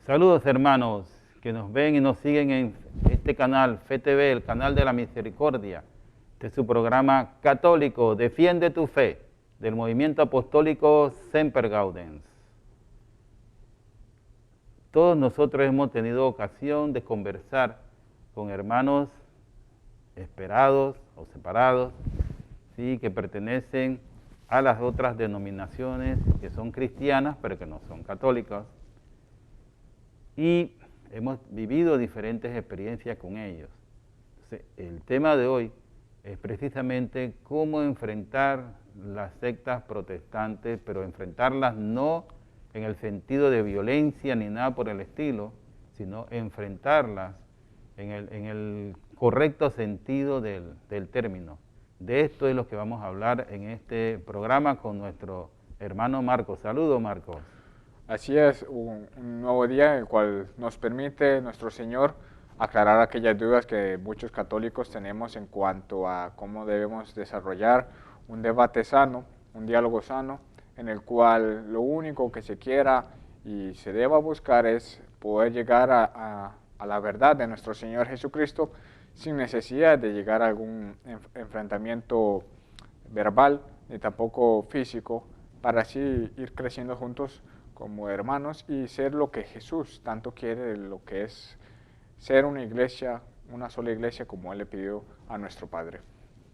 Saludos hermanos que nos ven y nos siguen en este canal, Fe TV, el canal de la misericordia. Este es su programa católico, Defiende tu Fe, del movimiento apostólico Semper Gaudens. Todos nosotros hemos tenido ocasión de conversar con hermanos esperados o separados, ¿sí?, que pertenecen a las otras denominaciones que son cristianas, pero que no son católicas. Y hemos vivido diferentes experiencias con ellos. Entonces, el tema de hoy es precisamente cómo enfrentar las sectas protestantes, pero enfrentarlas no en el sentido de violencia ni nada por el estilo, sino enfrentarlas en el correcto sentido del término. De esto es lo que vamos a hablar en este programa con nuestro hermano Marcos. Saludos, Marcos. Así es, un nuevo día en el cual nos permite nuestro Señor aclarar aquellas dudas que muchos católicos tenemos en cuanto a cómo debemos desarrollar un debate sano, un diálogo sano, en el cual lo único que se quiera y se deba buscar es poder llegar a la verdad de nuestro Señor Jesucristo sin necesidad de llegar a algún enfrentamiento verbal ni tampoco físico, para así ir creciendo juntos como hermanos y ser lo que Jesús tanto quiere, lo que es ser una iglesia, una sola iglesia como Él le pidió a nuestro Padre.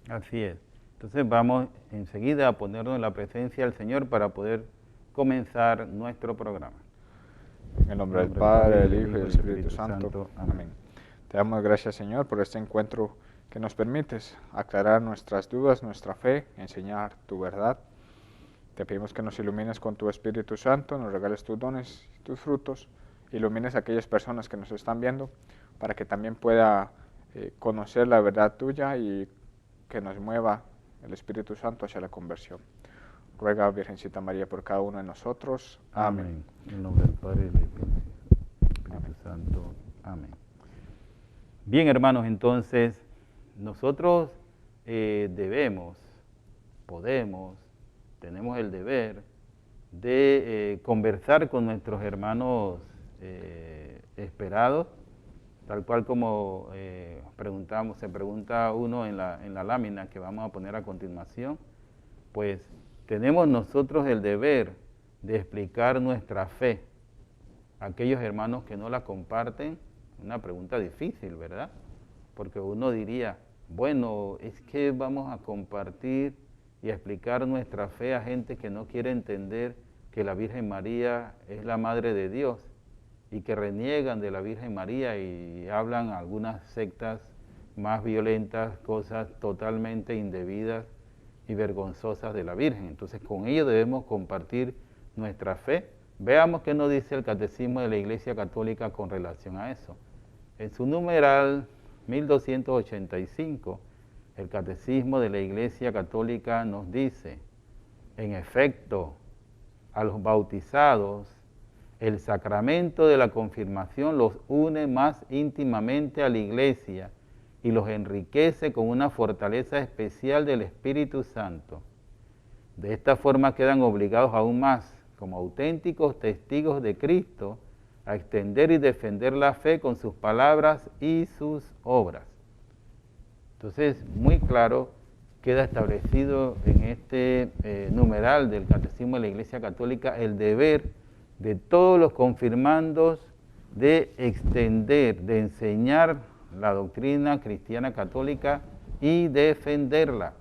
Así es. Entonces vamos enseguida a ponernos en la presencia del Señor para poder comenzar nuestro programa. En el nombre del Padre, del Hijo y del Espíritu Santo. Amén. Te damos gracias, Señor, por este encuentro que nos permites aclarar nuestras dudas, nuestra fe, enseñar tu verdad. Te pedimos que nos ilumines con tu Espíritu Santo, nos regales tus dones, tus frutos, ilumines a aquellas personas que nos están viendo, para que también pueda conocer la verdad tuya y que nos mueva el Espíritu Santo hacia la conversión. Ruega, Virgencita María, por cada uno de nosotros. Amén. En el nombre del Padre y del Espíritu Santo. Amén. Bien, hermanos, entonces nosotros tenemos el deber de conversar con nuestros hermanos esperados, tal cual como se pregunta uno en la lámina que vamos a poner a continuación. Pues tenemos nosotros el deber de explicar nuestra fe a aquellos hermanos que no la comparten. Una pregunta difícil, ¿verdad? Porque uno diría, bueno, es que vamos a compartir y a explicar nuestra fe a gente que no quiere entender que la Virgen María es la Madre de Dios y que reniegan de la Virgen María y hablan algunas sectas más violentas, cosas totalmente indebidas y vergonzosas de la Virgen. Entonces con ellos debemos compartir nuestra fe. Veamos qué nos dice el Catecismo de la Iglesia Católica con relación a eso. En su numeral 1285, el Catecismo de la Iglesia Católica nos dice: en efecto, a los bautizados, el sacramento de la confirmación los une más íntimamente a la Iglesia y los enriquece con una fortaleza especial del Espíritu Santo. De esta forma quedan obligados aún más, como auténticos testigos de Cristo, a extender y defender la fe con sus palabras y sus obras. Entonces, muy claro, queda establecido en este numeral del Catecismo de la Iglesia Católica el deber de todos los confirmandos de extender, de enseñar la doctrina cristiana católica y defenderla,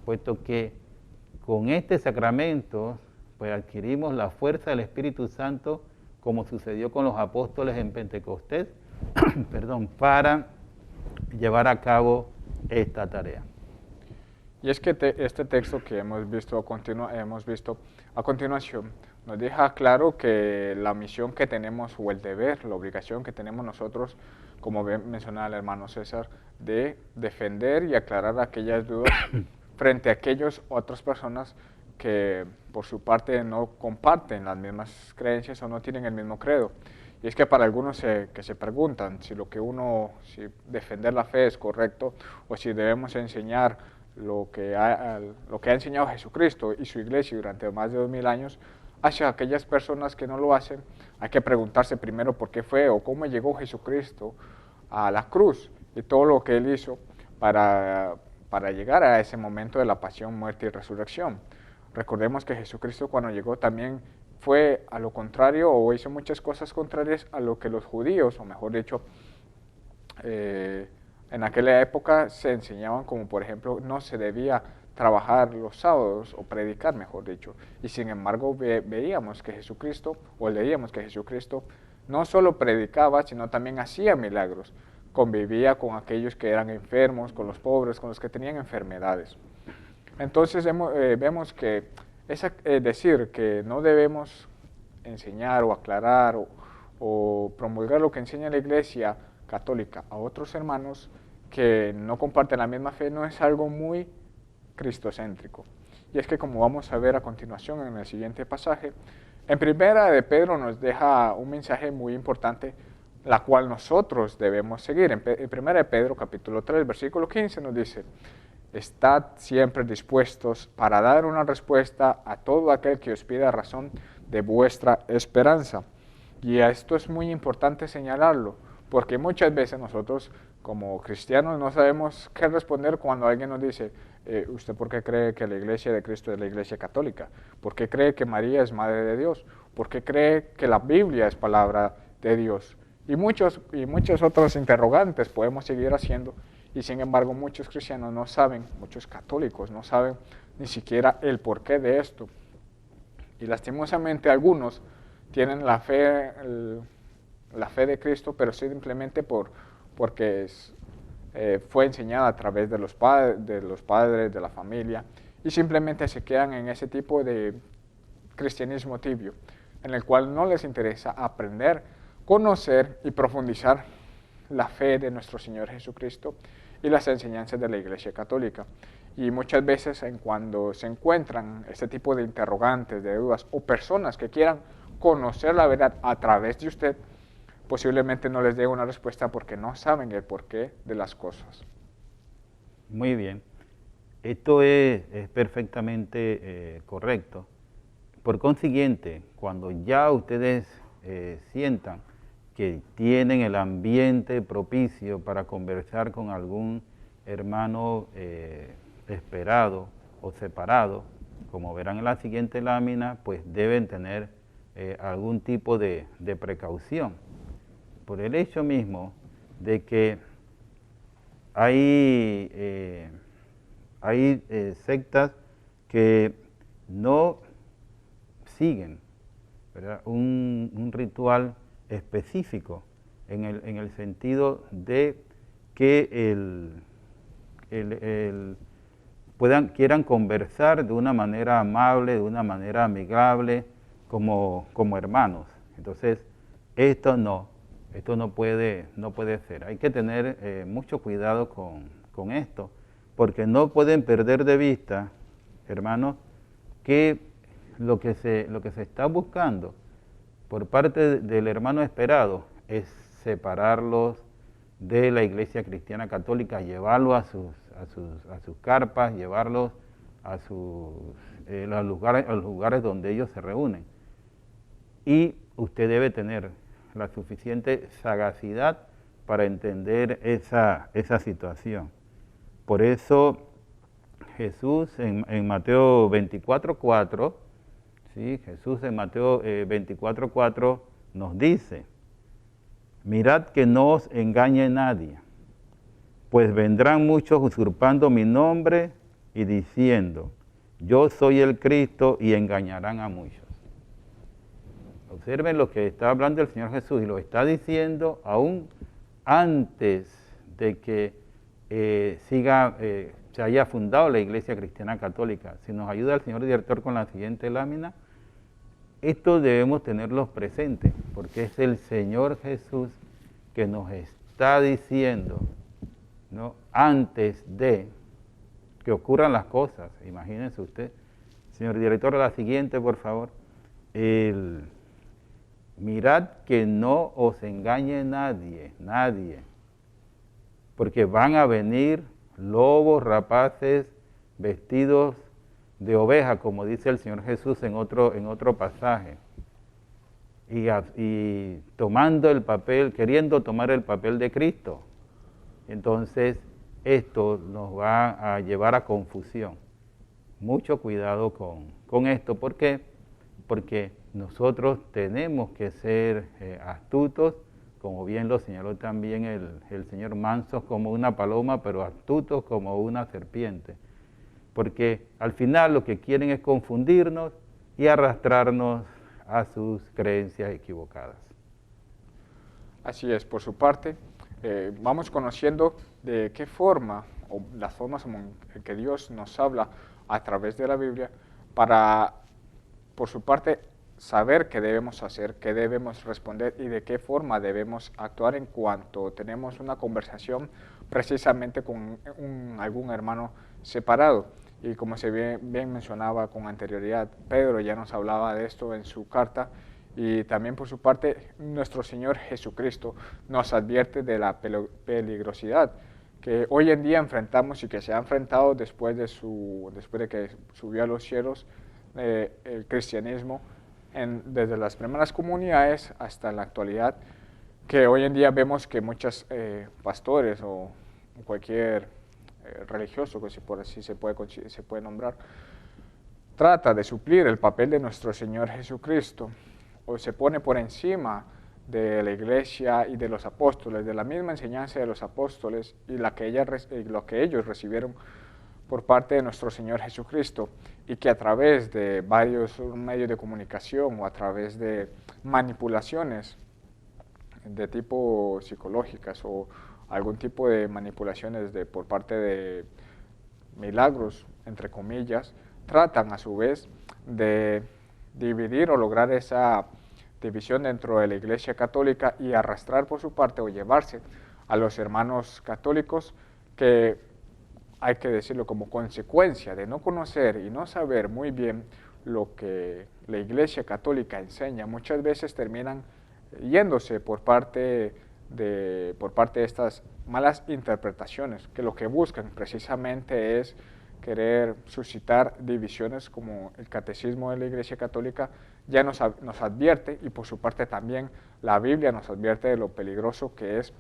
puesto que con este sacramento pues adquirimos la fuerza del Espíritu Santo, como sucedió con los apóstoles en Pentecostés, para llevar a cabo esta tarea. Y es que este texto que hemos visto a continuación nos deja claro que la misión que tenemos, o el deber, la obligación que tenemos nosotros, como mencionaba el hermano César, de defender y aclarar aquellas dudas frente a aquellas otras personas que por su parte no comparten las mismas creencias o no tienen el mismo credo. Y es que para algunos que se preguntan si si defender la fe es correcto o si debemos enseñar lo que ha enseñado Jesucristo y su iglesia durante más de 2000 años hacia aquellas personas que no lo hacen, hay que preguntarse primero por qué fue o cómo llegó Jesucristo a la cruz y todo lo que Él hizo para llegar a ese momento de la pasión, muerte y resurrección. Recordemos que Jesucristo cuando llegó también fue a lo contrario o hizo muchas cosas contrarias a lo que los judíos, o mejor dicho, en aquella época se enseñaban, como por ejemplo no se debía trabajar los sábados o predicar, mejor dicho. Y sin embargo veíamos que Jesucristo, o leíamos que Jesucristo no solo predicaba, sino también hacía milagros. Convivía con aquellos que eran enfermos, con los pobres, con los que tenían enfermedades. Entonces vemos que es decir que no debemos enseñar o aclarar o promulgar lo que enseña la Iglesia Católica a otros hermanos que no comparten la misma fe, no es algo muy cristocéntrico. Y es que, como vamos a ver a continuación en el siguiente pasaje, en Primera de Pedro nos deja un mensaje muy importante, la cual nosotros debemos seguir. En Primera de Pedro, capítulo 3, versículo 15, nos dice: estad siempre dispuestos para dar una respuesta a todo aquel que os pida razón de vuestra esperanza. Y esto es muy importante señalarlo, porque muchas veces nosotros como cristianos no sabemos qué responder cuando alguien nos dice: ¿usted por qué cree que la Iglesia de Cristo es la Iglesia Católica? ¿Por qué cree que María es Madre de Dios? ¿Por qué cree que la Biblia es palabra de Dios? Y muchos otros interrogantes podemos seguir haciendo, y sin embargo muchos cristianos no saben, muchos católicos no saben ni siquiera el porqué de esto. Y lastimosamente algunos tienen la fe de Cristo, pero simplemente porque fue enseñada a través de los padres, de la familia, y simplemente se quedan en ese tipo de cristianismo tibio, en el cual no les interesa aprender, conocer y profundizar la fe de nuestro Señor Jesucristo y las enseñanzas de la Iglesia Católica. Y muchas veces cuando se encuentran este tipo de interrogantes, de dudas, o personas que quieran conocer la verdad a través de usted, posiblemente no les dé una respuesta porque no saben el porqué de las cosas. Muy bien. Esto es perfectamente correcto. Por consiguiente, cuando ya ustedes sientan que tienen el ambiente propicio para conversar con algún hermano esperado o separado, como verán en la siguiente lámina, pues deben tener algún tipo de precaución. Por el hecho mismo de que hay sectas que no siguen, ¿verdad?, un ritual específico en el sentido de que quieran conversar de una manera amable, de una manera amigable, como hermanos. Entonces, esto no puede ser. Hay que tener mucho cuidado con esto, porque no pueden perder de vista, hermanos, que lo que se está buscando por parte del hermano esperado es separarlos de la Iglesia Cristiana Católica, llevarlos a sus carpas, llevarlos a los lugares donde ellos se reúnen. Y usted debe tener la suficiente sagacidad para entender esa situación. Por eso Jesús en Mateo 24:4, ¿sí? Jesús en Mateo 24:4 nos dice: mirad que no os engañe nadie, pues vendrán muchos usurpando mi nombre y diciendo: yo soy el Cristo, y engañarán a muchos. Observen lo que está hablando el Señor Jesús, y lo está diciendo aún antes de que se haya fundado la Iglesia Cristiana Católica. Si nos ayuda el señor director con la siguiente lámina, esto debemos tenerlos presentes, porque es el Señor Jesús que nos está diciendo, ¿no?, antes de que ocurran las cosas. Imagínense usted. Señor director, la siguiente, por favor. Mirad que no os engañe nadie, porque van a venir lobos rapaces vestidos de oveja, como dice el Señor Jesús en otro pasaje. y tomando el papel, queriendo tomar el papel de Cristo. Entonces, esto nos va a llevar a confusión. Mucho cuidado con esto. ¿Por qué? Porque nosotros tenemos que ser astutos, como bien lo señaló también el señor Mansos, como una paloma, pero astutos como una serpiente. Porque al final lo que quieren es confundirnos y arrastrarnos a sus creencias equivocadas. Así es, por su parte, vamos conociendo de qué forma, o las formas en que Dios nos habla a través de la Biblia, para, por su parte, saber qué debemos hacer, qué debemos responder y de qué forma debemos actuar en cuanto tenemos una conversación precisamente con algún hermano separado. Y como se bien mencionaba con anterioridad, Pedro ya nos hablaba de esto en su carta, y también por su parte nuestro Señor Jesucristo nos advierte de la peligrosidad que hoy en día enfrentamos y que se ha enfrentado después de que subió a los cielos el cristianismo, desde las primeras comunidades hasta la actualidad, que hoy en día vemos que muchos pastores o cualquier religioso, que por así se puede nombrar, trata de suplir el papel de nuestro Señor Jesucristo, o se pone por encima de la iglesia y de los apóstoles, de la misma enseñanza de los apóstoles y lo que ellos recibieron por parte de nuestro Señor Jesucristo, y que a través de varios medios de comunicación o a través de manipulaciones de tipo psicológicas o algún tipo de manipulaciones por parte de milagros, entre comillas, tratan a su vez de dividir o lograr esa división dentro de la Iglesia Católica y arrastrar por su parte o llevarse a los hermanos católicos que, hay que decirlo, como consecuencia de no conocer y no saber muy bien lo que la Iglesia Católica enseña, muchas veces terminan yéndose por parte de estas malas interpretaciones, que lo que buscan precisamente es querer suscitar divisiones, como el Catecismo de la Iglesia Católica ya nos advierte, y por su parte también la Biblia nos advierte de lo peligroso que es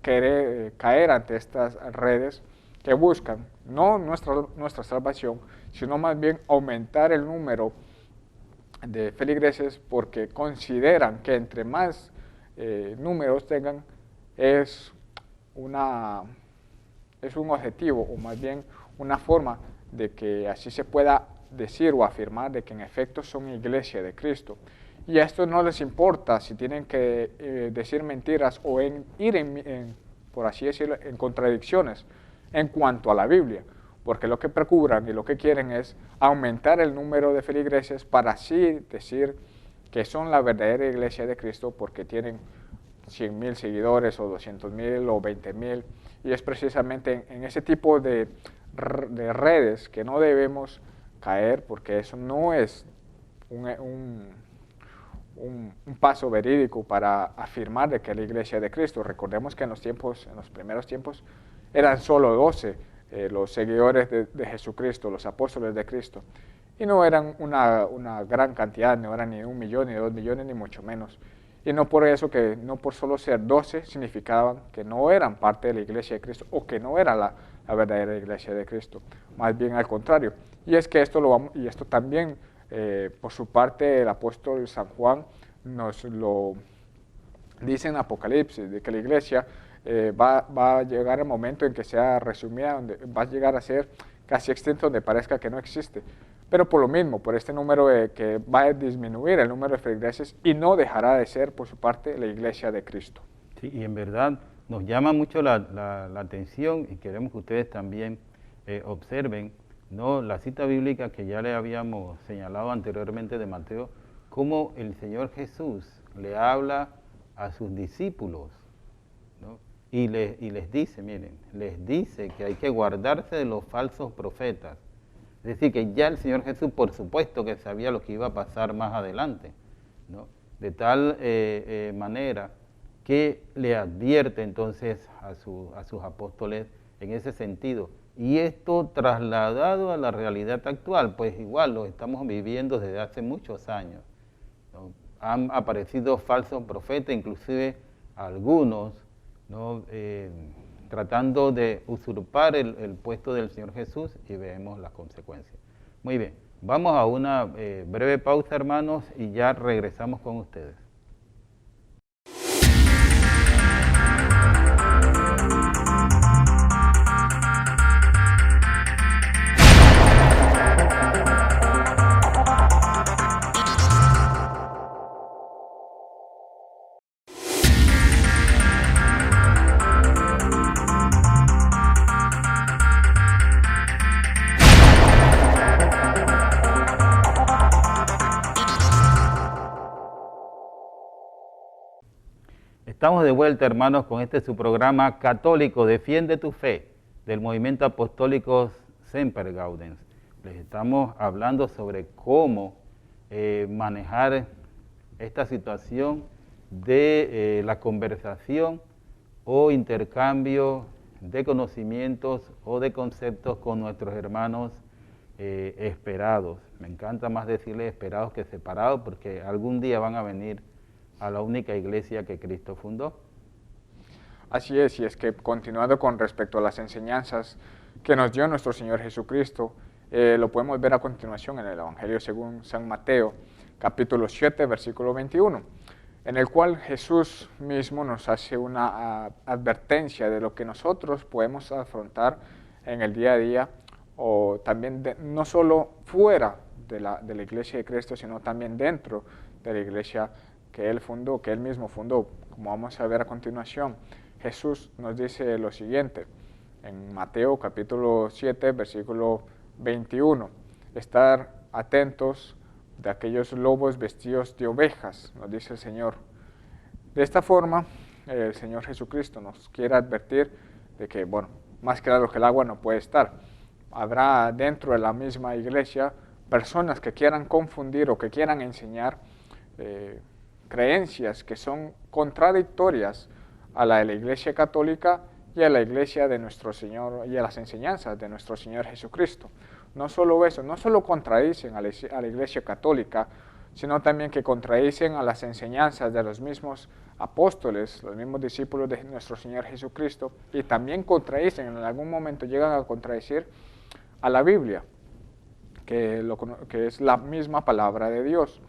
querer caer ante estas redes que buscan no nuestra salvación, sino más bien aumentar el número de feligreses, porque consideran que entre más números tengan es un objetivo, o más bien una forma de que así se pueda decir o afirmar de que en efecto son iglesia de Cristo. Y a esto no les importa si tienen que decir mentiras o por así decirlo, en contradicciones en cuanto a la Biblia, porque lo que procuran y lo que quieren es aumentar el número de feligreses para así decir que son la verdadera iglesia de Cristo, porque tienen 100,000 seguidores o 200,000 o 20,000, y es precisamente en ese tipo de redes que no debemos caer, porque eso no es un paso verídico para afirmar de que la iglesia de Cristo. Recordemos que en los primeros tiempos eran solo 12 los seguidores de Jesucristo, los apóstoles de Cristo, y no eran una gran cantidad, no eran ni 1 millón, ni 2 millones, ni mucho menos. Y no por solo ser 12 significaban que no eran parte de la iglesia de Cristo, o que no era la verdadera iglesia de Cristo, más bien al contrario. Y es que esto también, por su parte, el apóstol San Juan nos lo dice en Apocalipsis, de que la iglesia va a llegar el momento en que sea resumida, donde va a llegar a ser casi extinta, donde parezca que no existe. Pero por lo mismo, por este número que va a disminuir el número de feligreses, y no dejará de ser, por su parte, la iglesia de Cristo. Sí, y en verdad nos llama mucho la atención, y queremos que ustedes también observen, ¿no?, la cita bíblica que ya le habíamos señalado anteriormente de Mateo, cómo el Señor Jesús le habla a sus discípulos, ¿no?, y les dice, miren, les dice que hay que guardarse de los falsos profetas. Es decir, que ya el Señor Jesús, por supuesto, que sabía lo que iba a pasar más adelante, ¿no?, de tal manera que le advierte entonces a sus apóstoles en ese sentido. Y esto trasladado a la realidad actual, pues igual lo estamos viviendo desde hace muchos años, ¿no? han aparecido falsos profetas, inclusive algunos, ¿no? Tratando de usurpar el puesto del Señor Jesús, y vemos las consecuencias. Muy bien, vamos a una breve pausa, hermanos, y ya regresamos con ustedes. Estamos de vuelta, hermanos, con este su programa Católico, Defiende tu Fe, del Movimiento Apostólico Semper Gaudens. Les estamos hablando sobre cómo manejar esta situación de la conversación o intercambio de conocimientos o de conceptos con nuestros hermanos esperados. Me encanta más decirles esperados que separados, porque algún día van a venir a la única iglesia que Cristo fundó. Así es, y es que continuando con respecto a las enseñanzas que nos dio nuestro Señor Jesucristo, lo podemos ver a continuación en el Evangelio según San Mateo, capítulo 7, versículo 21, en el cual Jesús mismo nos hace una advertencia de lo que nosotros podemos afrontar en el día a día, o también no solo fuera de la iglesia de Cristo, sino también dentro de la iglesia que Él fundó, que Él mismo fundó. Como vamos a ver a continuación, Jesús nos dice lo siguiente, en Mateo capítulo 7, versículo 21, estar atentos de aquellos lobos vestidos de ovejas, nos dice el Señor. De esta forma, el Señor Jesucristo nos quiere advertir de que, bueno, más claro que el agua no puede estar. Habrá dentro de la misma iglesia personas que quieran confundir o que quieran enseñar creencias que son contradictorias a la de la Iglesia Católica y a la Iglesia de nuestro Señor y a las enseñanzas de nuestro Señor Jesucristo. No solo eso, no solo contradicen a la Iglesia Católica, sino también que contradicen a las enseñanzas de los mismos apóstoles, los mismos discípulos de nuestro Señor Jesucristo, y también contradicen, en algún momento llegan a contradecir a la Biblia, que es la misma palabra de Dios.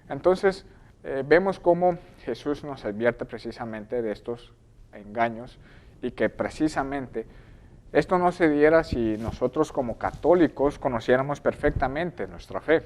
Entonces, vemos cómo Jesús nos advierte precisamente de estos engaños y que precisamente esto no se diera si nosotros como católicos conociéramos perfectamente nuestra fe.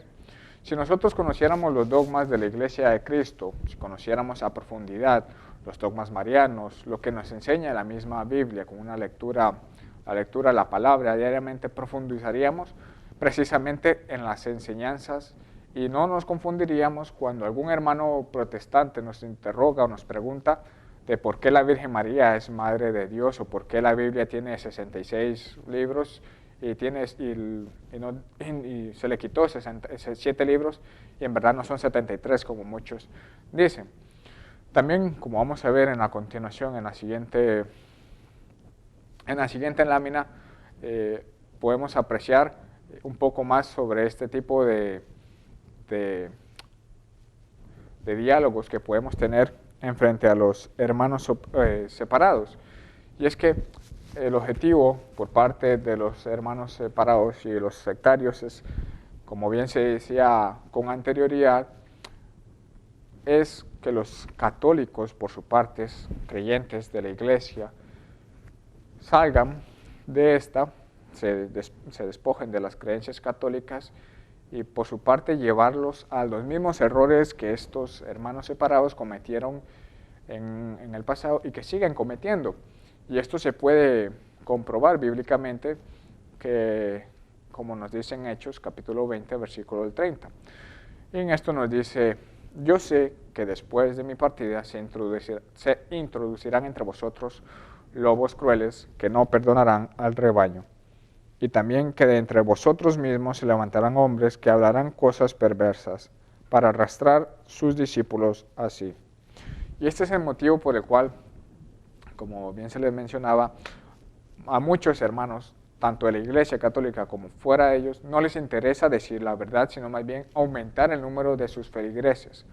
Si nosotros conociéramos los dogmas de la Iglesia de Cristo, si conociéramos a profundidad los dogmas marianos, lo que nos enseña la misma Biblia, con una lectura de la palabra, diariamente profundizaríamos precisamente en las enseñanzas y no nos confundiríamos cuando algún hermano protestante nos interroga o nos pregunta de por qué la Virgen María es Madre de Dios o por qué la Biblia tiene 66 libros y se le quitó 7 libros y en verdad no son 73 como muchos dicen. También, como vamos a ver en la continuación, en la siguiente lámina, podemos apreciar un poco más sobre este tipo de diálogos que podemos tener en frente a los hermanos separados. Y es que el objetivo por parte de los hermanos separados y de los sectarios es, como bien se decía con anterioridad, es que los católicos, por su parte, creyentes de la Iglesia, salgan de esta, se despojen de las creencias católicas y por su parte llevarlos a los mismos errores que estos hermanos separados cometieron en el pasado y que siguen cometiendo. Y esto se puede comprobar bíblicamente, que, como nos dice en Hechos, capítulo 20, versículo 30. Y en esto nos dice, yo sé que después de mi partida se introducirán entre vosotros lobos crueles que no perdonarán al rebaño. Y también que de entre vosotros mismos se levantarán hombres que hablarán cosas perversas para arrastrar sus discípulos así. Y este es el motivo por el cual, como bien se les mencionaba, a muchos hermanos, tanto de la Iglesia Católica como fuera de ellos, no les interesa decir la verdad, sino más bien aumentar el número de sus feligreses.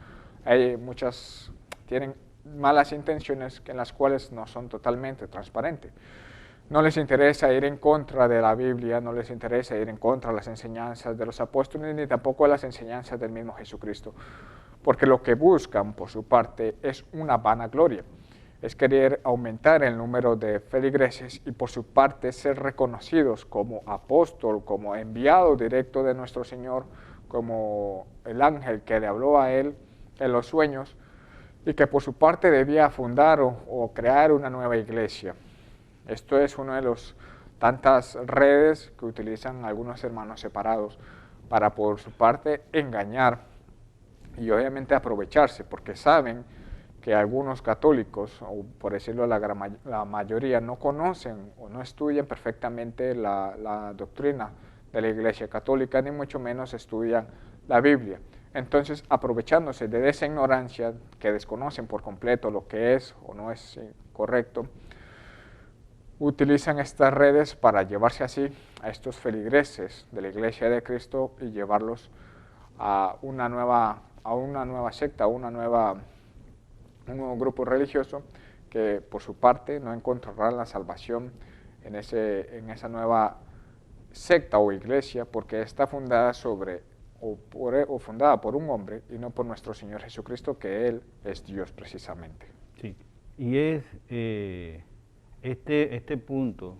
hay muchas, tienen malas intenciones en las cuales no son totalmente transparentes. No les interesa ir en contra de la Biblia, no les interesa ir en contra de las enseñanzas de los apóstoles, ni tampoco de las enseñanzas del mismo Jesucristo, porque lo que buscan por su parte es una vanagloria, es querer aumentar el número de feligreses y por su parte ser reconocidos como apóstol, como enviado directo de nuestro Señor, como el ángel que le habló a él en los sueños y que por su parte debía fundar o crear una nueva iglesia. Esto es una de las tantas redes que utilizan algunos hermanos separados para por su parte engañar y obviamente aprovecharse, porque saben que algunos católicos, o por decirlo la mayoría, no conocen o no estudian perfectamente la doctrina de la Iglesia Católica, ni mucho menos estudian la Biblia. Entonces, aprovechándose de esa ignorancia, que desconocen por completo lo que es o no es correcto, utilizan estas redes para llevarse así a estos feligreses de la Iglesia de Cristo y llevarlos a una nueva secta, a un nuevo grupo religioso que por su parte no encontrará la salvación en esa nueva secta o iglesia, porque está fundada fundada por un hombre y no por nuestro Señor Jesucristo, que Él es Dios precisamente. Sí, y es este punto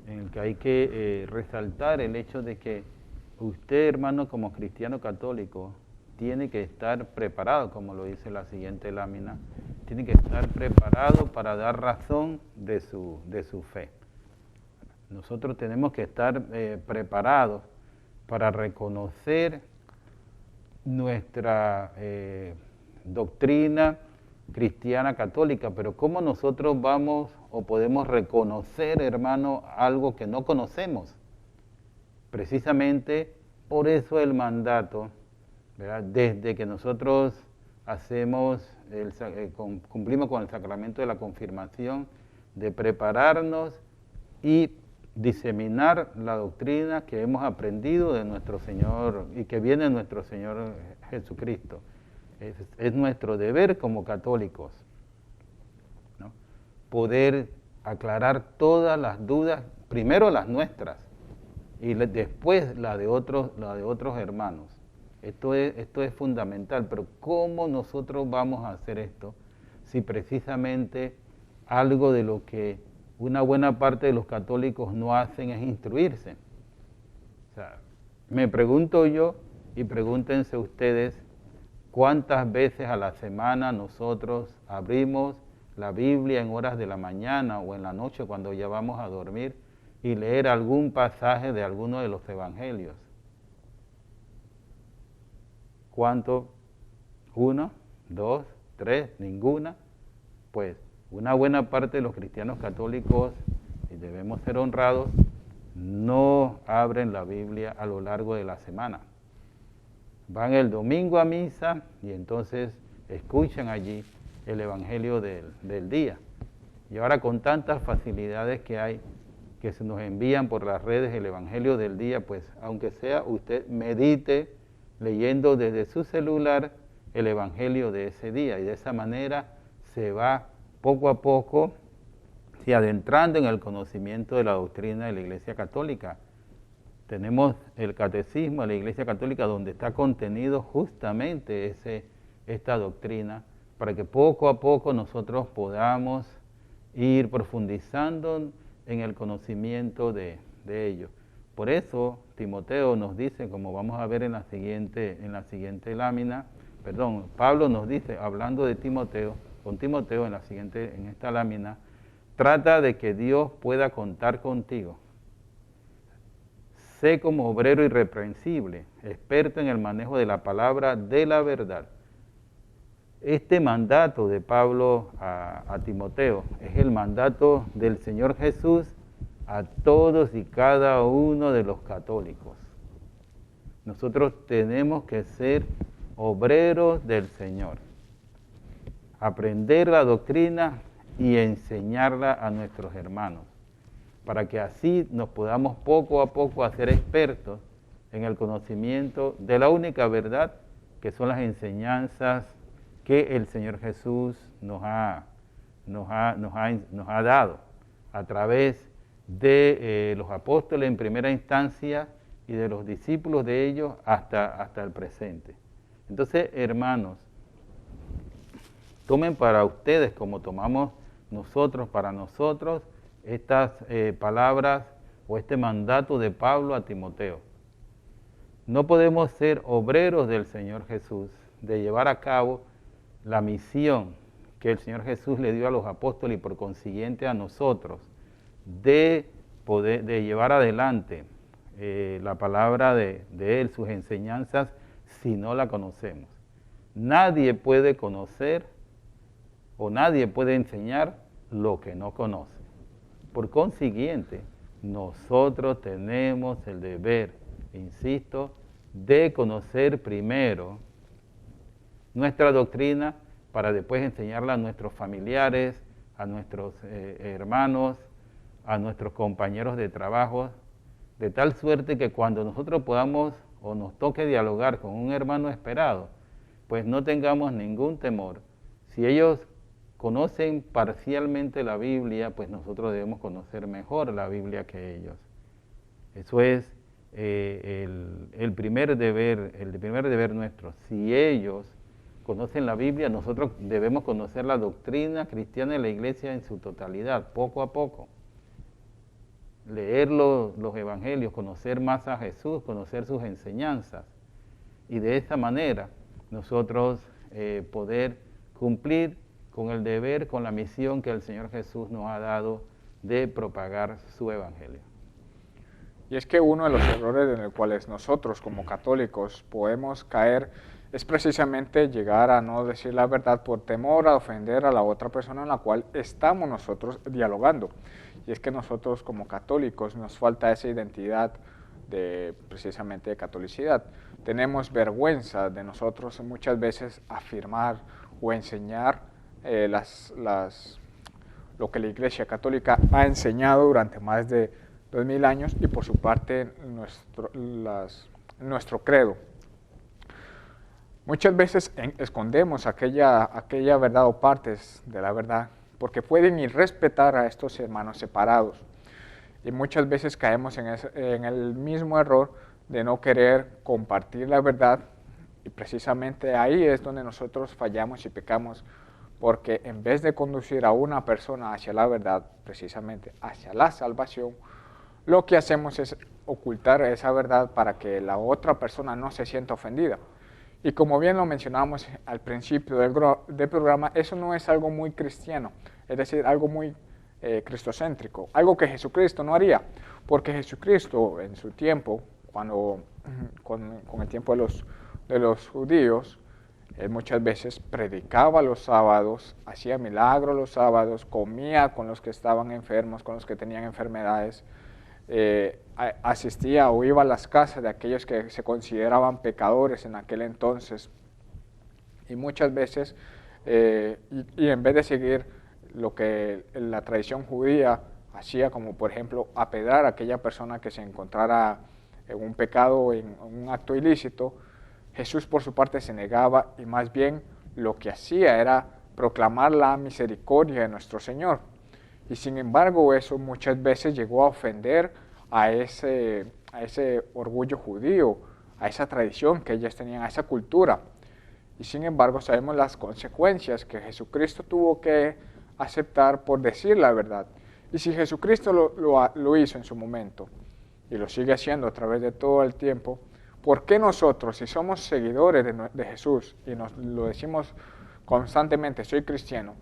en el que hay que resaltar el hecho de que usted, hermano, como cristiano católico, tiene que estar preparado, como lo dice la siguiente lámina, tiene que estar preparado para dar razón de su fe. Nosotros tenemos que estar preparados para reconocer nuestra doctrina cristiana católica, pero ¿cómo nosotros vamos o podemos reconocer, hermano, algo que no conocemos? Precisamente por eso el mandato, ¿verdad? Desde que nosotros cumplimos con el sacramento de la confirmación, de prepararnos y diseminar la doctrina que hemos aprendido de nuestro Señor y que viene de nuestro Señor Jesucristo. Es nuestro deber como católicos, ¿no? Poder aclarar todas las dudas, primero las nuestras y después la de otros hermanos. Esto es fundamental, pero ¿cómo nosotros vamos a hacer esto si precisamente algo de lo que una buena parte de los católicos no hacen es instruirse? O sea, me pregunto yo y pregúntense ustedes, ¿cuántas veces a la semana nosotros abrimos la Biblia en horas de la mañana o en la noche cuando ya vamos a dormir y leer algún pasaje de alguno de los evangelios? ¿Cuánto? ¿Uno? ¿Dos? ¿Tres? ¿Ninguna? Pues una buena parte de los cristianos católicos, y debemos ser honrados, no abren la Biblia a lo largo de la semana. Van el domingo a misa y entonces escuchan allí el evangelio del día. Y ahora con tantas facilidades que hay, que se nos envían por las redes el evangelio del día, pues aunque sea usted medite leyendo desde su celular el evangelio de ese día, y de esa manera se va poco a poco adentrando en el conocimiento de la doctrina de la Iglesia Católica. Tenemos el catecismo de la Iglesia Católica donde está contenido justamente esta doctrina, para que poco a poco nosotros podamos ir profundizando en el conocimiento de ello. Por eso Timoteo nos dice, como vamos a ver en la siguiente lámina, Pablo nos dice, hablando de Timoteo, con Timoteo en esta lámina, trata de que Dios pueda contar contigo. Sé como obrero irreprensible, experto en el manejo de la palabra de la verdad. Este mandato de Pablo a Timoteo es el mandato del Señor Jesús a todos y cada uno de los católicos. Nosotros tenemos que ser obreros del Señor, aprender la doctrina y enseñarla a nuestros hermanos, para que así nos podamos poco a poco hacer expertos en el conocimiento de la única verdad, que son las enseñanzas que el Señor Jesús nos ha dado a través de los apóstoles en primera instancia y de los discípulos de ellos hasta el presente. Entonces, hermanos, tomen para ustedes como tomamos nosotros para nosotros estas palabras o este mandato de Pablo a Timoteo. No podemos ser obreros del Señor Jesús, de llevar a cabo la misión que el Señor Jesús le dio a los apóstoles y por consiguiente a nosotros, de llevar adelante la palabra de Él, sus enseñanzas, si no la conocemos. Nadie puede conocer o nadie puede enseñar lo que no conoce. Por consiguiente, nosotros tenemos el deber, insisto, de conocer primero nuestra doctrina para después enseñarla a nuestros familiares, a nuestros hermanos, a nuestros compañeros de trabajo, de tal suerte que cuando nosotros podamos o nos toque dialogar con un hermano esperado, pues no tengamos ningún temor. Si ellos conocen parcialmente la Biblia, pues nosotros debemos conocer mejor la Biblia que ellos. Eso es el primer deber nuestro. Si ellos conocen la Biblia, nosotros debemos conocer la doctrina cristiana de la Iglesia en su totalidad, poco a poco. Leer los evangelios, conocer más a Jesús, conocer sus enseñanzas. Y de esta manera nosotros poder cumplir con el deber, con la misión que el Señor Jesús nos ha dado de propagar su evangelio. Y es que uno de los errores en los cuales nosotros como católicos podemos caer es precisamente llegar a no decir la verdad por temor a ofender a la otra persona en la cual estamos nosotros dialogando. Y es que nosotros como católicos nos falta esa identidad precisamente de catolicidad. Tenemos vergüenza de nosotros muchas veces afirmar o enseñar lo que la Iglesia Católica ha enseñado durante más de 2000 años y por su parte nuestro credo. Muchas veces escondemos aquella verdad o partes de la verdad porque pueden irrespetar a estos hermanos separados. Y muchas veces caemos en el mismo error de no querer compartir la verdad y precisamente ahí es donde nosotros fallamos y pecamos porque en vez de conducir a una persona hacia la verdad, precisamente hacia la salvación, lo que hacemos es ocultar esa verdad para que la otra persona no se sienta ofendida. Y como bien lo mencionábamos al principio del programa, eso no es algo muy cristiano, es decir, algo muy cristocéntrico, algo que Jesucristo no haría, porque Jesucristo en su tiempo, con el tiempo de los judíos, él muchas veces predicaba los sábados, hacía milagros los sábados, comía con los que estaban enfermos, con los que tenían enfermedades, asistía o iba a las casas de aquellos que se consideraban pecadores en aquel entonces. Y muchas veces, y en vez de seguir lo que la tradición judía hacía, como por ejemplo apedrar a aquella persona que se encontrara en un pecado o en un acto ilícito, Jesús por su parte se negaba y más bien lo que hacía era proclamar la misericordia de nuestro Señor. Y sin embargo eso muchas veces llegó a ofender a ese orgullo judío, a esa tradición que ellos tenían, a esa cultura. Y sin embargo sabemos las consecuencias que Jesucristo tuvo que aceptar por decir la verdad. Y si Jesucristo lo hizo en su momento y lo sigue haciendo a través de todo el tiempo, ¿por qué nosotros, si somos seguidores de Jesús y nos lo decimos constantemente, soy cristiano,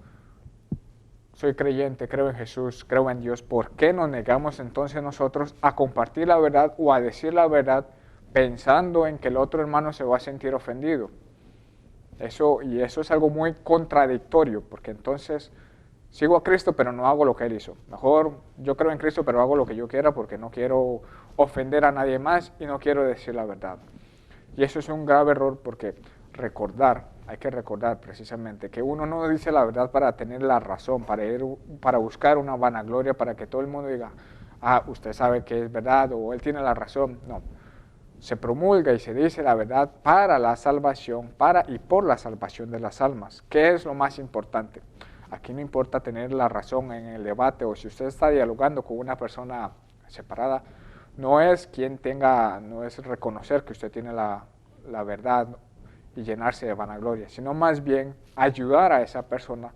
soy creyente, creo en Jesús, creo en Dios, ¿por qué nos negamos entonces nosotros a compartir la verdad o a decir la verdad pensando en que el otro hermano se va a sentir ofendido? Eso es algo muy contradictorio, porque entonces sigo a Cristo pero no hago lo que Él hizo. Mejor yo creo en Cristo pero hago lo que yo quiera porque no quiero ofender a nadie más y no quiero decir la verdad. Y eso es un grave error porque hay que recordar precisamente que uno no dice la verdad para tener la razón, para buscar una vanagloria, para que todo el mundo diga, usted sabe que es verdad o él tiene la razón. No, se promulga y se dice la verdad para la salvación, para y por la salvación de las almas. ¿Qué es lo más importante? Aquí no importa tener la razón en el debate, o si usted está dialogando con una persona separada, no es reconocer que usted tiene la verdad y llenarse de vanagloria, sino más bien ayudar a esa persona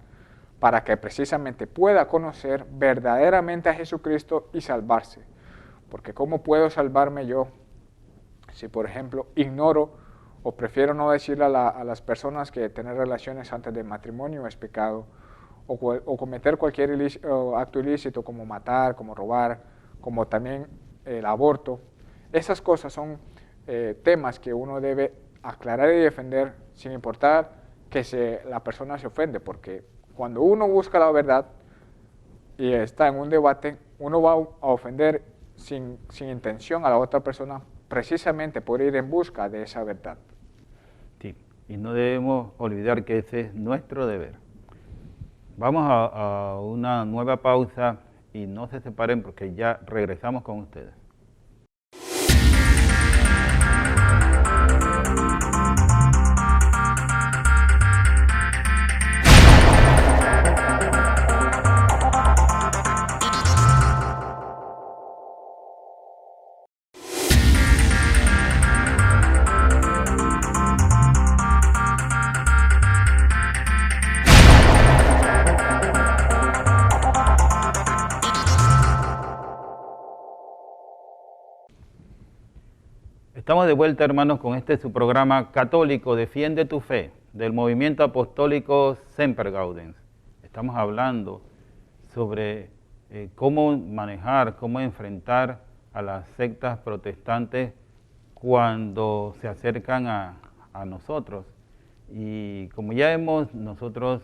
para que precisamente pueda conocer verdaderamente a Jesucristo y salvarse. Porque ¿cómo puedo salvarme yo si, por ejemplo, ignoro o prefiero no decirle a las personas que tener relaciones antes del matrimonio es pecado, o cometer cualquier acto ilícito como matar, como robar, como también el aborto? Esas cosas son temas que uno debe aclarar y defender sin importar que la persona se ofende, porque cuando uno busca la verdad y está en un debate, uno va a ofender sin intención a la otra persona, precisamente por ir en busca de esa verdad. Sí, y no debemos olvidar que ese es nuestro deber. Vamos a una nueva pausa y no se separen porque ya regresamos con ustedes. Estamos de vuelta, hermanos, con su programa católico Defiende tu Fe, del movimiento apostólico Semper Gaudens. Estamos hablando sobre cómo manejar, cómo enfrentar a las sectas protestantes cuando se acercan a nosotros. Y como ya hemos nosotros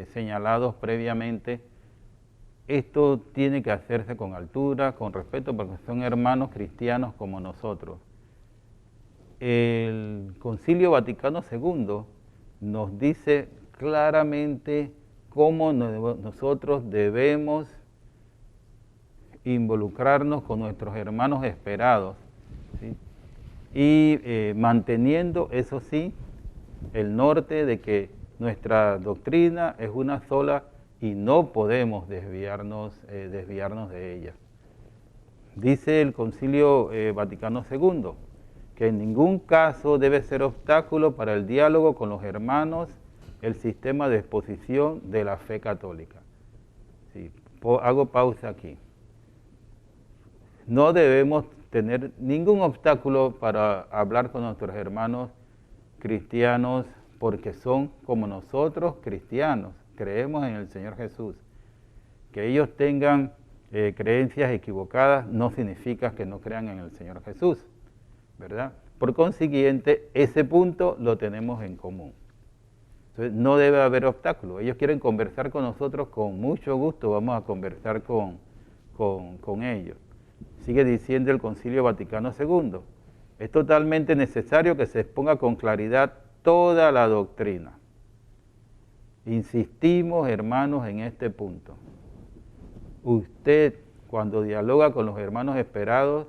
señalado previamente, esto tiene que hacerse con altura, con respeto, porque son hermanos cristianos como nosotros. El Concilio Vaticano II nos dice claramente cómo nosotros debemos involucrarnos con nuestros hermanos esperados, ¿sí? Y manteniendo, eso sí, el norte de que nuestra doctrina es una sola y no podemos desviarnos de ella. Dice el Concilio Vaticano II, que en ningún caso debe ser obstáculo para el diálogo con los hermanos el sistema de exposición de la fe católica. Sí, hago pausa aquí. No debemos tener ningún obstáculo para hablar con nuestros hermanos cristianos porque son como nosotros cristianos, creemos en el Señor Jesús. Que ellos tengan creencias equivocadas no significa que no crean en el Señor Jesús, ¿verdad? Por consiguiente, ese punto lo tenemos en común. Entonces, no debe haber obstáculos. Ellos quieren conversar con nosotros, con mucho gusto vamos a conversar con ellos. Sigue diciendo el Concilio Vaticano II, es totalmente necesario que se exponga con claridad toda la doctrina. Insistimos, hermanos, en este punto. Usted, cuando dialoga con los hermanos esperados,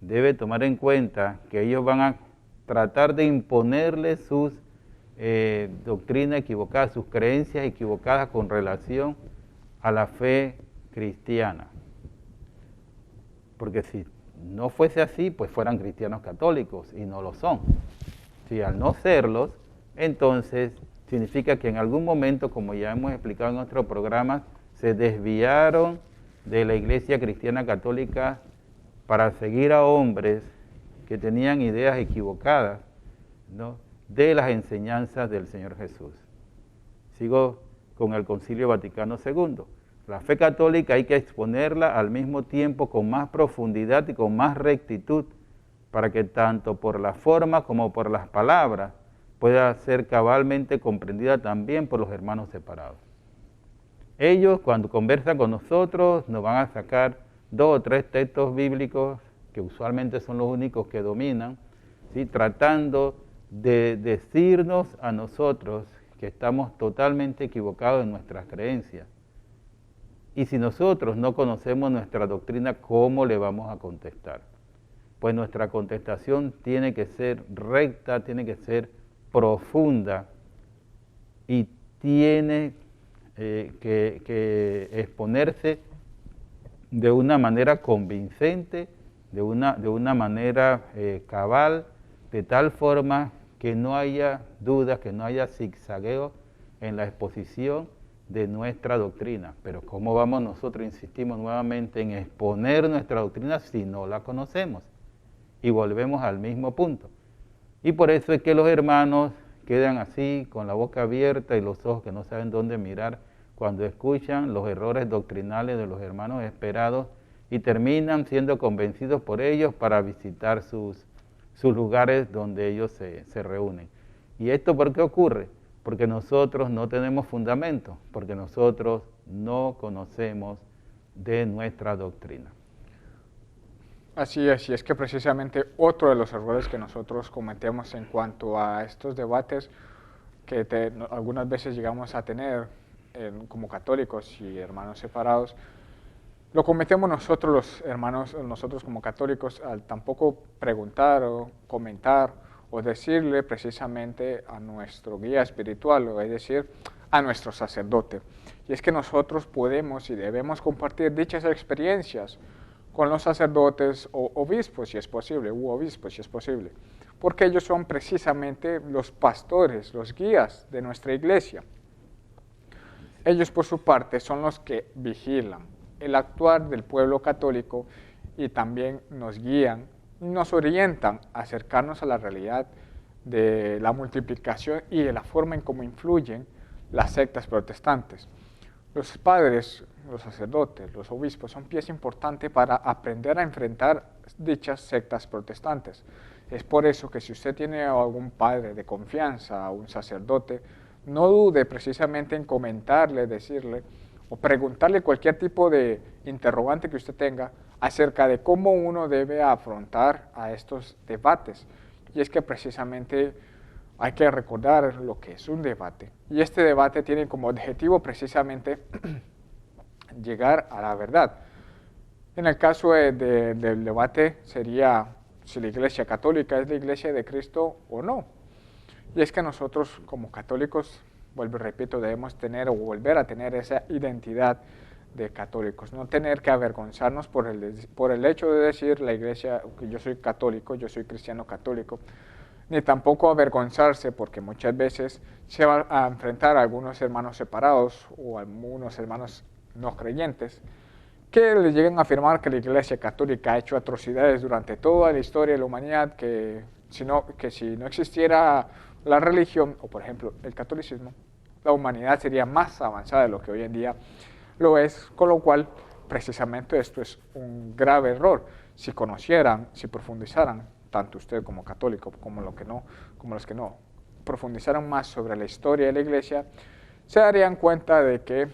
debe tomar en cuenta que ellos van a tratar de imponerle sus doctrinas equivocadas, sus creencias equivocadas con relación a la fe cristiana. Porque si no fuese así, pues fueran cristianos católicos y no lo son. Si al no serlos, entonces significa que en algún momento, como ya hemos explicado en otros programas, se desviaron de la Iglesia Cristiana Católica para seguir a hombres que tenían ideas equivocadas, ¿no?, de las enseñanzas del Señor Jesús. Sigo con el Concilio Vaticano II. La fe católica hay que exponerla al mismo tiempo con más profundidad y con más rectitud, para que tanto por la forma como por las palabras pueda ser cabalmente comprendida también por los hermanos separados. Ellos, cuando conversan con nosotros, nos van a sacar 2 o 3 textos bíblicos, que usualmente son los únicos que dominan, ¿sí?, tratando de decirnos a nosotros que estamos totalmente equivocados en nuestras creencias. Y si nosotros no conocemos nuestra doctrina, ¿cómo le vamos a contestar? pues nuestra contestación tiene que ser recta, tiene que ser profunda y tiene que exponerse de una manera convincente, de una manera cabal, de tal forma que no haya dudas, que no haya zigzagueo en la exposición de nuestra doctrina. Pero ¿cómo vamos nosotros, insistimos nuevamente, en exponer nuestra doctrina si no la conocemos? Y volvemos al mismo punto. Y por eso es que los hermanos quedan así, con la boca abierta y los ojos que no saben dónde mirar, cuando escuchan los errores doctrinales de los hermanos esperados y terminan siendo convencidos por ellos para visitar sus lugares donde ellos se reúnen. ¿Y esto por qué ocurre? Porque nosotros no tenemos fundamento, porque nosotros no conocemos de nuestra doctrina. Así es que precisamente otro de los errores que nosotros cometemos en cuanto a estos debates que algunas veces llegamos a tener como católicos y hermanos separados, lo cometemos nosotros los hermanos, nosotros como católicos, al tampoco preguntar o comentar o decirle precisamente a nuestro guía espiritual, o es decir, a nuestro sacerdote. Y es que nosotros podemos y debemos compartir dichas experiencias con los sacerdotes o obispos, si es posible, porque ellos son precisamente los pastores, los guías de nuestra iglesia. Ellos, por su parte, son los que vigilan el actuar del pueblo católico y también nos guían, nos orientan a acercarnos a la realidad de la multiplicación y de la forma en cómo influyen las sectas protestantes. Los padres, los sacerdotes, los obispos son pieza importante para aprender a enfrentar dichas sectas protestantes. Es por eso que si usted tiene algún padre de confianza, un sacerdote, no dude precisamente en comentarle, decirle o preguntarle cualquier tipo de interrogante que usted tenga acerca de cómo uno debe afrontar a estos debates. Y es que precisamente hay que recordar lo que es un debate. Y este debate tiene como objetivo precisamente llegar a la verdad. En el caso del debate sería si la Iglesia Católica es la Iglesia de Cristo o no. Y es que nosotros como católicos, vuelvo y repito, debemos tener o volver a tener esa identidad de católicos, no tener que avergonzarnos por el hecho de decir la Iglesia, que yo soy católico, yo soy cristiano católico, ni tampoco avergonzarse porque muchas veces se va a enfrentar a algunos hermanos separados o a algunos hermanos no creyentes que les lleguen a afirmar que la Iglesia Católica ha hecho atrocidades durante toda la historia de la humanidad, que si no existiera la religión, o por ejemplo el catolicismo, la humanidad sería más avanzada de lo que hoy en día lo es, con lo cual precisamente esto es un grave error. Si conocieran, si profundizaran, tanto usted como católico como los que no, profundizaran más sobre la historia de la Iglesia, se darían cuenta de que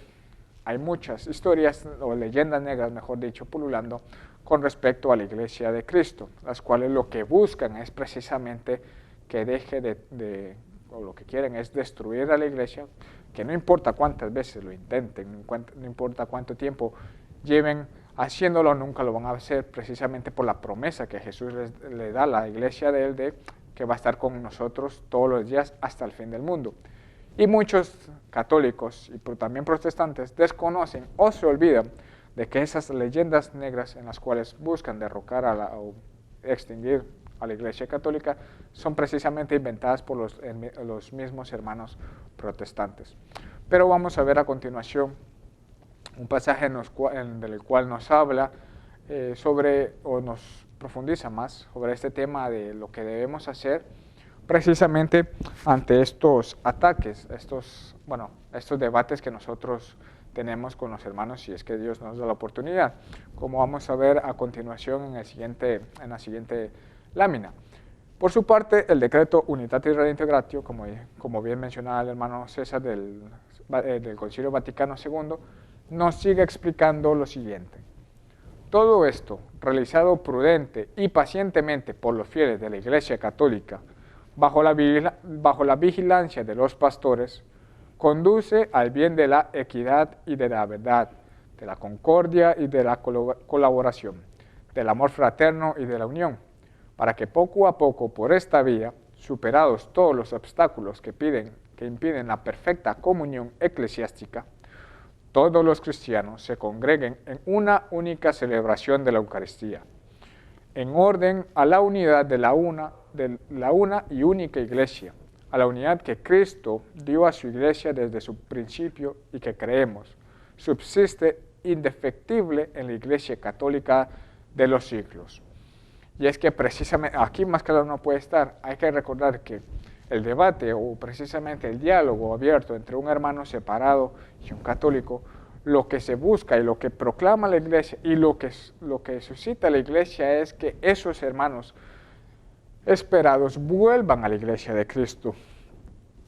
hay muchas historias o leyendas negras, mejor dicho, pululando con respecto a la Iglesia de Cristo, las cuales lo que buscan es precisamente que deje o lo que quieren es destruir a la Iglesia, que no importa cuántas veces lo intenten, no importa cuánto tiempo lleven haciéndolo, nunca lo van a hacer, precisamente por la promesa que Jesús le da a la Iglesia de él, de que va a estar con nosotros todos los días hasta el fin del mundo. Y muchos católicos y también protestantes desconocen o se olvidan de que esas leyendas negras en las cuales buscan derrocar o extinguir a la Iglesia Católica son precisamente inventadas por los mismos hermanos protestantes. Pero vamos a ver a continuación un pasaje del cual nos habla o nos profundiza más sobre este tema de lo que debemos hacer precisamente ante estos ataques, estos debates que nosotros tenemos con los hermanos, si es que Dios nos da la oportunidad, como vamos a ver a continuación en la siguiente lámina. Por su parte, el decreto Unitatis Redintegratio, como bien mencionaba el hermano César del Concilio Vaticano II, nos sigue explicando lo siguiente. Todo esto, realizado prudente y pacientemente por los fieles de la Iglesia Católica, bajo la vigilancia de los pastores, conduce al bien de la equidad y de la verdad, de la concordia y de la colaboración, del amor fraterno y de la unión, para que poco a poco por esta vía, superados todos los obstáculos que impiden la perfecta comunión eclesiástica, todos los cristianos se congreguen en una única celebración de la Eucaristía, en orden a la unidad de la una y única Iglesia, a la unidad que Cristo dio a su Iglesia desde su principio y que creemos subsiste indefectible en la Iglesia católica de los siglos. Y es que precisamente, aquí más claro no puede estar, hay que recordar que el debate o precisamente el diálogo abierto entre un hermano separado y un católico, lo que se busca y lo que proclama la Iglesia y lo que suscita la Iglesia es que esos hermanos esperados vuelvan a la Iglesia de Cristo,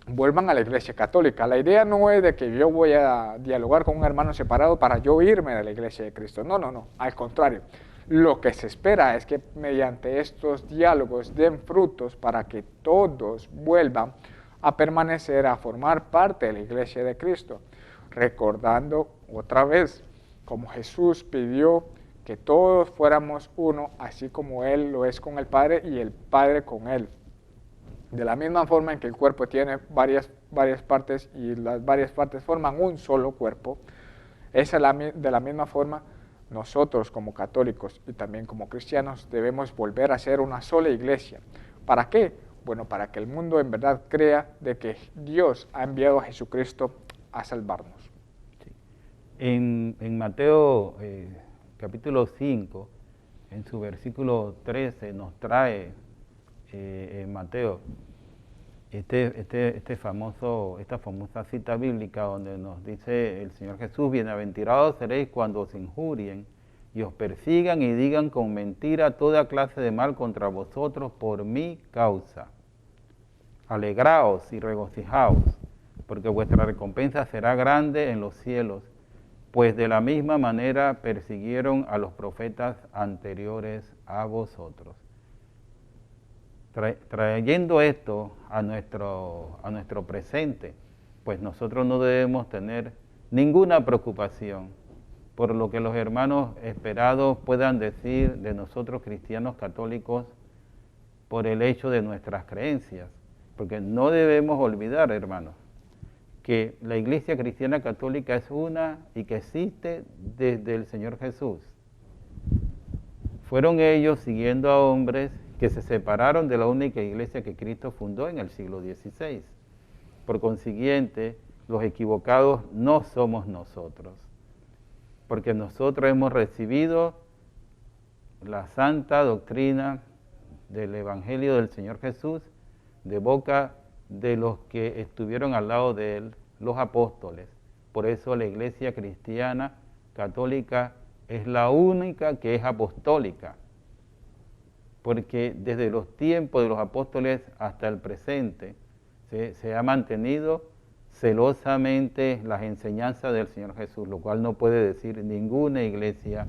vuelvan a la Iglesia católica. La idea no es de que yo voy a dialogar con un hermano separado para yo irme de la Iglesia de Cristo. No, al contrario. Lo que se espera es que mediante estos diálogos den frutos para que todos vuelvan a permanecer, a formar parte de la Iglesia de Cristo, recordando otra vez como Jesús pidió que todos fuéramos uno, así como Él lo es con el Padre y el Padre con Él. De la misma forma en que el cuerpo tiene varias partes y las varias partes forman un solo cuerpo, de la misma forma nosotros como católicos y también como cristianos debemos volver a ser una sola iglesia. ¿Para qué? Bueno, para que el mundo en verdad crea de que Dios ha enviado a Jesucristo a salvarnos. Sí. En Mateo capítulo 5, en su versículo 13, nos trae Mateo esta famosa cita bíblica donde nos dice el Señor Jesús: bienaventurados seréis cuando os injurien y os persigan y digan con mentira toda clase de mal contra vosotros por mi causa. Alegraos y regocijaos, porque vuestra recompensa será grande en los cielos, pues de la misma manera persiguieron a los profetas anteriores a vosotros. Trayendo esto a nuestro presente, pues nosotros no debemos tener ninguna preocupación por lo que los hermanos esperados puedan decir de nosotros cristianos católicos por el hecho de nuestras creencias, porque no debemos olvidar, hermanos, que la Iglesia Cristiana Católica es una y que existe desde el Señor Jesús. Fueron ellos siguiendo a hombres que se separaron de la única iglesia que Cristo fundó en el siglo XVI. Por consiguiente, los equivocados no somos nosotros, porque nosotros hemos recibido la santa doctrina del Evangelio del Señor Jesús de boca de los que estuvieron al lado de Él, los apóstoles. Por eso la Iglesia Cristiana Católica es la única que es apostólica, porque desde los tiempos de los apóstoles hasta el presente se ha mantenido celosamente las enseñanzas del Señor Jesús, lo cual no puede decir ninguna iglesia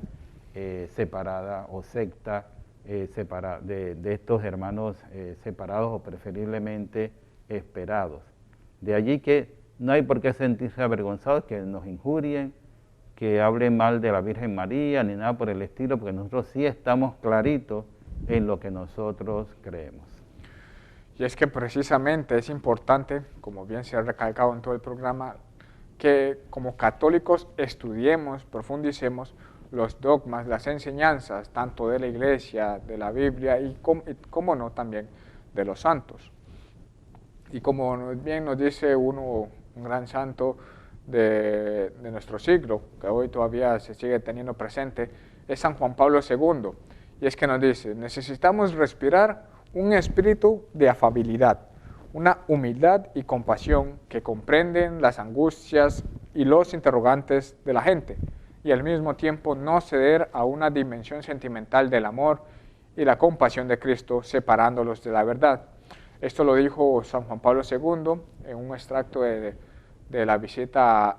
separada o secta de estos hermanos separados o preferiblemente esperados. De allí que no hay por qué sentirse avergonzados que nos injurien, que hablen mal de la Virgen María, ni nada por el estilo, porque nosotros sí estamos claritos en lo que nosotros creemos. Y es que precisamente es importante, como bien se ha recalcado en todo el programa, que como católicos estudiemos, profundicemos los dogmas, las enseñanzas, tanto de la Iglesia, de la Biblia y como no también de los santos. Y como bien nos dice un gran santo de nuestro siglo, que hoy todavía se sigue teniendo presente, es San Juan Pablo II. Y es que nos dice: necesitamos respirar un espíritu de afabilidad, una humildad y compasión que comprenden las angustias y los interrogantes de la gente, y al mismo tiempo no ceder a una dimensión sentimental del amor y la compasión de Cristo, separándolos de la verdad. Esto lo dijo San Juan Pablo II en un extracto de la visita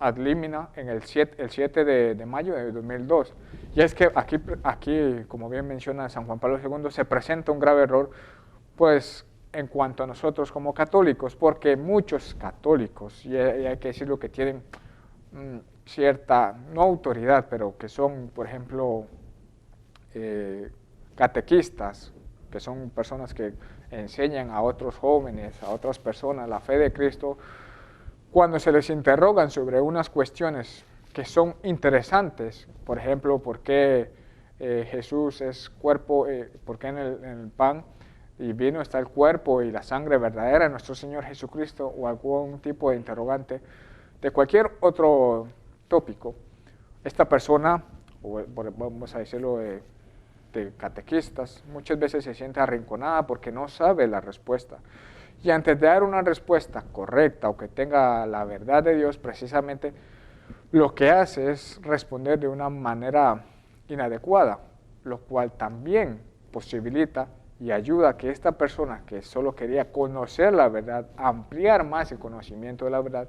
ad limina en el 7 de mayo de 2002. Y es que aquí, como bien menciona San Juan Pablo II, se presenta un grave error, pues en cuanto a nosotros como católicos, porque muchos católicos, y hay que decirlo, que tienen cierta, no autoridad, pero que son, por ejemplo, catequistas, que son personas que enseñan a otros jóvenes, a otras personas la fe de Cristo, cuando se les interrogan sobre unas cuestiones que son interesantes, por ejemplo, por qué Jesús es cuerpo, por qué en el pan y vino está el cuerpo y la sangre verdadera de nuestro Señor Jesucristo, o algún tipo de interrogante de cualquier otro tópico, esta persona, o vamos a decirlo de catequistas, muchas veces se siente arrinconada porque no sabe la respuesta. Y antes de dar una respuesta correcta o que tenga la verdad de Dios, precisamente lo que hace es responder de una manera inadecuada, lo cual también posibilita y ayuda a que esta persona que solo quería conocer la verdad, ampliar más el conocimiento de la verdad,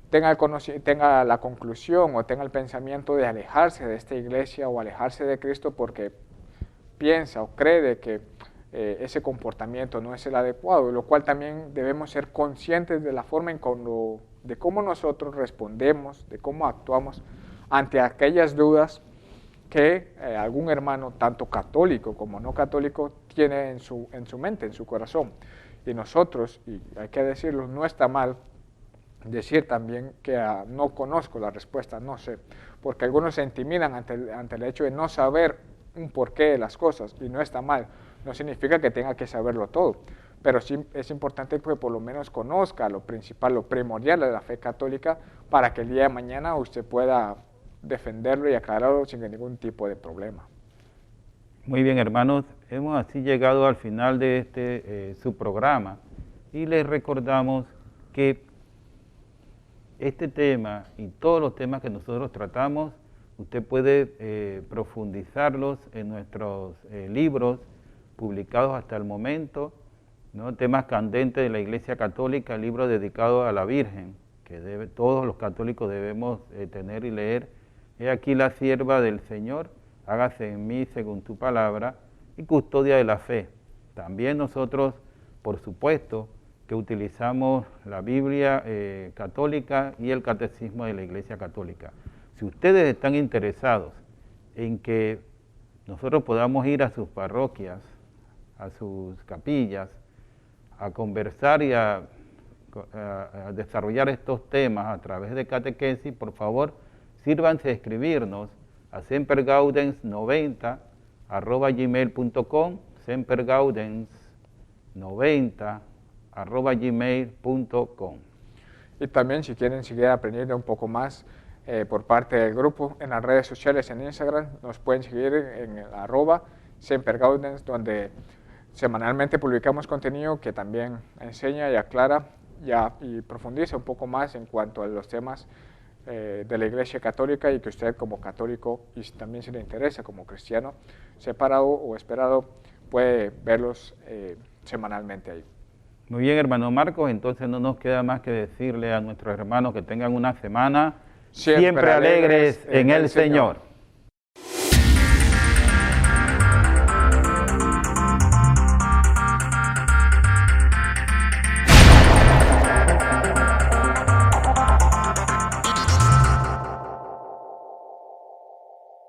tenga la conclusión o tenga el pensamiento de alejarse de esta iglesia o alejarse de Cristo porque piensa o cree que ese comportamiento no es el adecuado, lo cual también debemos ser conscientes de la forma de cómo nosotros respondemos, de cómo actuamos ante aquellas dudas que algún hermano, tanto católico como no católico, tiene en su mente, en su corazón. Y nosotros, y hay que decirlo, no está mal decir también que no conozco la respuesta, no sé, porque algunos se intimidan ante el hecho de no saber un porqué de las cosas, y no está mal, no significa que tenga que saberlo todo, pero sí es importante que por lo menos conozca lo principal, lo primordial de la fe católica, para que el día de mañana usted pueda defenderlo y aclararlo sin ningún tipo de problema. Muy bien, hermanos, hemos así llegado al final de su programa, y les recordamos que este tema y todos los temas que nosotros tratamos, usted puede profundizarlos en nuestros libros publicados hasta el momento, ¿no? Temas candentes de la Iglesia Católica, el libro dedicado a la Virgen, que todos los católicos debemos tener y leer. He aquí la sierva del Señor, hágase en mí según tu palabra, y custodia de la fe. También nosotros, por supuesto, que utilizamos la Biblia católica y el Catecismo de la Iglesia Católica. Si ustedes están interesados en que nosotros podamos ir a sus parroquias, a sus capillas, a conversar y a desarrollar estos temas a través de catequesis, por favor, sírvanse a escribirnos a sempergaudens90@gmail.com, sempergaudens90@gmail.com. Y también si quieren seguir aprendiendo un poco más por parte del grupo en las redes sociales, en Instagram, nos pueden seguir en el @sempergaudens, donde semanalmente publicamos contenido que también enseña y aclara y profundiza un poco más en cuanto a los temas de la Iglesia Católica, y que usted como católico, y también si le interesa como cristiano separado o esperado, puede verlos semanalmente ahí. Muy bien, hermano Marcos, entonces no nos queda más que decirle a nuestros hermanos que tengan una semana siempre alegres en el Señor.